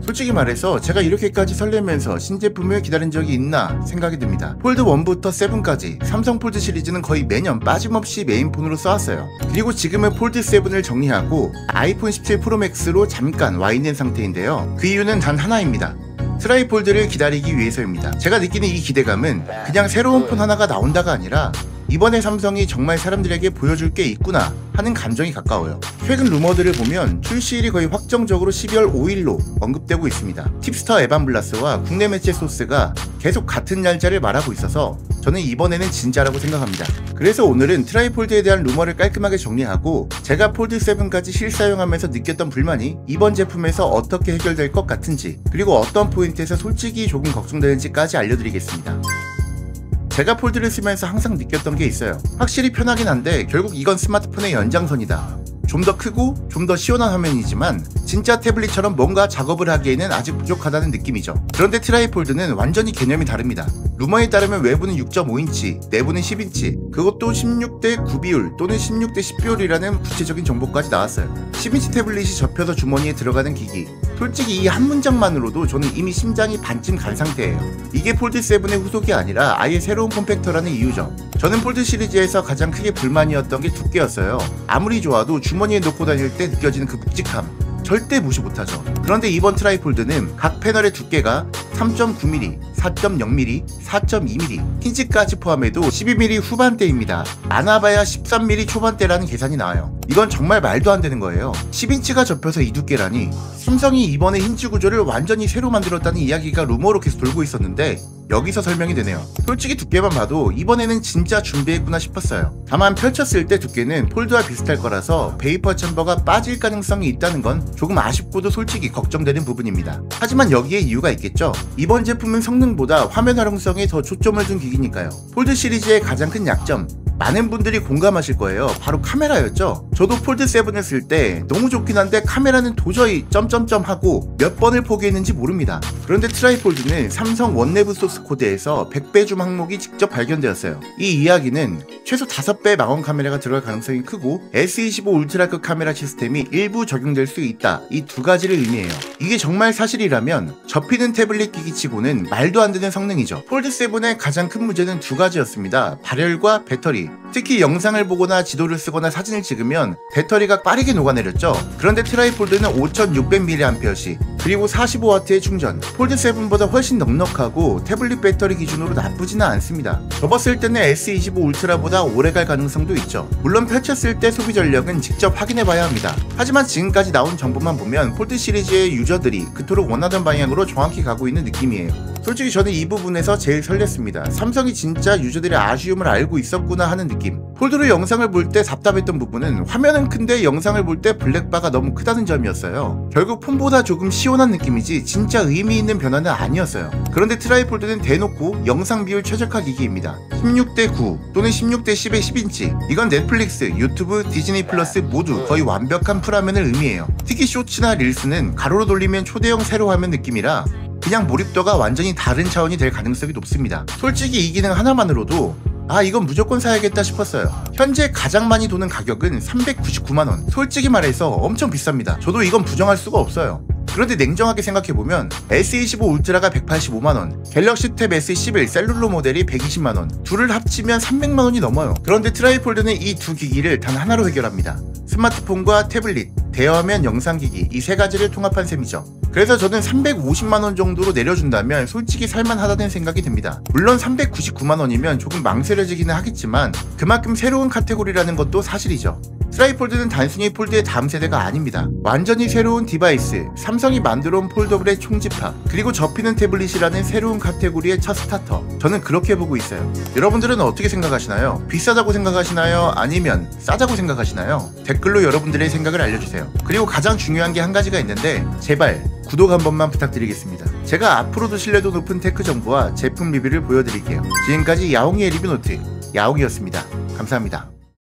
솔직히 말해서 제가 이렇게까지 설레면서 신제품을 기다린 적이 있나 생각이 듭니다. 폴드 1부터 7까지 삼성 폴드 시리즈는 거의 매년 빠짐없이 메인폰으로 써왔어요. 그리고 지금은 폴드 7을 정리하고 아이폰 17 프로 맥스로 잠깐 와 있는 상태인데요. 그 이유는 단 하나입니다. 트라이폴드를 기다리기 위해서입니다. 제가 느끼는 이 기대감은 그냥 새로운 폰 하나가 나온다가 아니라 이번에 삼성이 정말 사람들에게 보여줄 게 있구나 하는 감정이 가까워요. 최근 루머들을 보면 출시일이 거의 확정적으로 12월 5일로 언급되고 있습니다. 팁스터 에반블라스와 국내 매체 소스가 계속 같은 날짜를 말하고 있어서 저는 이번에는 진짜라고 생각합니다. 그래서 오늘은 트라이폴드에 대한 루머를 깔끔하게 정리하고 제가 폴드 7까지 실사용하면서 느꼈던 불만이 이번 제품에서 어떻게 해결될 것 같은지, 그리고 어떤 포인트에서 솔직히 조금 걱정되는지까지 알려드리겠습니다. 제가 폴드를 쓰면서 항상 느꼈던 게 있어요. 확실히 편하긴 한데 결국 이건 스마트폰의 연장선이다. 좀 더 크고 좀 더 시원한 화면이지만 진짜 태블릿처럼 뭔가 작업을 하기에는 아직 부족하다는 느낌이죠. 그런데 트라이폴드는 완전히 개념이 다릅니다. 루머에 따르면 외부는 6.5인치, 내부는 10인치, 그것도 16:9 비율 또는 16:10 비율이라는 구체적인 정보까지 나왔어요. 10인치 태블릿이 접혀서 주머니에 들어가는 기기. 솔직히 이 한 문장만으로도 저는 이미 심장이 반쯤 간 상태예요. 이게 폴드 7의 후속이 아니라 아예 새로운 폼팩터라는 이유죠. 저는 폴드 시리즈에서 가장 크게 불만이었던 게 두께였어요. 아무리 좋아도 주머니에 놓고 다닐 때 느껴지는 그 묵직함, 절대 무시 못하죠. 그런데 이번 트라이폴드는 각 패널의 두께가 3.9mm, 4.0mm, 4.2mm, 힌지까지 포함해도 12mm 후반대입니다. 많아봐야 13mm 초반대라는 계산이 나와요. 이건 정말 말도 안 되는 거예요. 10인치가 접혀서 이 두께라니. 삼성이 이번에 힌지 구조를 완전히 새로 만들었다는 이야기가 루머로 계속 돌고 있었는데 여기서 설명이 되네요. 솔직히 두께만 봐도 이번에는 진짜 준비했구나 싶었어요. 다만 펼쳤을 때 두께는 폴드와 비슷할 거라서 베이퍼 챔버가 빠질 가능성이 있다는 건 조금 아쉽고도 솔직히 걱정되는 부분입니다. 하지만 여기에 이유가 있겠죠. 이번 제품은 성능보다 화면 활용성에 더 초점을 둔 기기니까요. 폴드 시리즈의 가장 큰 약점, 많은 분들이 공감하실 거예요. 바로 카메라였죠. 저도 폴드 7을 쓸 때 너무 좋긴 한데 카메라는 도저히 점점점 하고 몇 번을 포기했는지 모릅니다. 그런데 트라이폴드는 삼성 원내부 소스 코드에서 100배 줌 항목이 직접 발견되었어요. 이 이야기는 최소 5배 망원 카메라가 들어갈 가능성이 크고 S25 울트라급 카메라 시스템이 일부 적용될 수 있다. 이 두 가지를 의미해요. 이게 정말 사실이라면 접히는 태블릿 기기치고는 말도 안 되는 성능이죠. 폴드 7의 가장 큰 문제는 두 가지였습니다. 발열과 배터리. 특히 영상을 보거나 지도를 쓰거나 사진을 찍으면 배터리가 빠르게 녹아내렸죠. 그런데 트라이폴드는 5600mAh 그리고 45W의 충전, 폴드 7보다 훨씬 넉넉하고 태블릿 배터리 기준으로 나쁘지는 않습니다. 접었을 때는 S25 울트라보다 오래갈 가능성도 있죠. 물론 펼쳤을 때 소비 전력은 직접 확인해봐야 합니다. 하지만 지금까지 나온 정보만 보면 폴드 시리즈의 유저들이 그토록 원하던 방향으로 정확히 가고 있는 느낌이에요. 솔직히 저는 이 부분에서 제일 설렜습니다. 삼성이 진짜 유저들의 아쉬움을 알고 있었구나 하는 느낌. 폴드로 영상을 볼 때 답답했던 부분은 화면은 큰데 영상을 볼 때 블랙바가 너무 크다는 점이었어요. 결국 폰보다 조금 시원한 느낌이지 진짜 의미 있는 변화는 아니었어요. 그런데 트라이폴드는 대놓고 영상 비율 최적화 기기입니다. 16:9 또는 16:10의 10인치. 이건 넷플릭스, 유튜브, 디즈니 플러스 모두 거의 완벽한 풀화면을 의미해요. 특히 쇼츠나 릴스는 가로로 돌리면 초대형 세로 화면 느낌이라 그냥 몰입도가 완전히 다른 차원이 될 가능성이 높습니다. 솔직히 이 기능 하나만으로도 이건 무조건 사야겠다 싶었어요. 현재 가장 많이 도는 가격은 399만원. 솔직히 말해서 엄청 비쌉니다. 저도 이건 부정할 수가 없어요. 그런데 냉정하게 생각해보면 S25 울트라가 185만원, 갤럭시 탭 S11 셀룰러 모델이 120만원, 둘을 합치면 300만원이 넘어요. 그런데 트라이폴드는 이 두 기기를 단 하나로 해결합니다. 스마트폰과 태블릿, 대화면 영상기기 이 세 가지를 통합한 셈이죠. 그래서 저는 350만원 정도로 내려준다면 솔직히 살만하다는 생각이 듭니다. 물론 399만원이면 조금 망설여지기는 하겠지만 그만큼 새로운 카테고리라는 것도 사실이죠. 트라이폴드는 단순히 폴드의 다음 세대가 아닙니다. 완전히 새로운 디바이스, 삼성이 만들어온 폴더블의 총집합, 그리고 접히는 태블릿이라는 새로운 카테고리의 첫 스타터. 저는 그렇게 보고 있어요. 여러분들은 어떻게 생각하시나요? 비싸다고 생각하시나요? 아니면 싸다고 생각하시나요? 댓글로 여러분들의 생각을 알려주세요. 그리고 가장 중요한 게 한 가지가 있는데 제발 구독 한 번만 부탁드리겠습니다. 제가 앞으로도 신뢰도 높은 테크 정보와 제품 리뷰를 보여드릴게요. 지금까지 야옹이의 리뷰노트 야옹이었습니다. 감사합니다.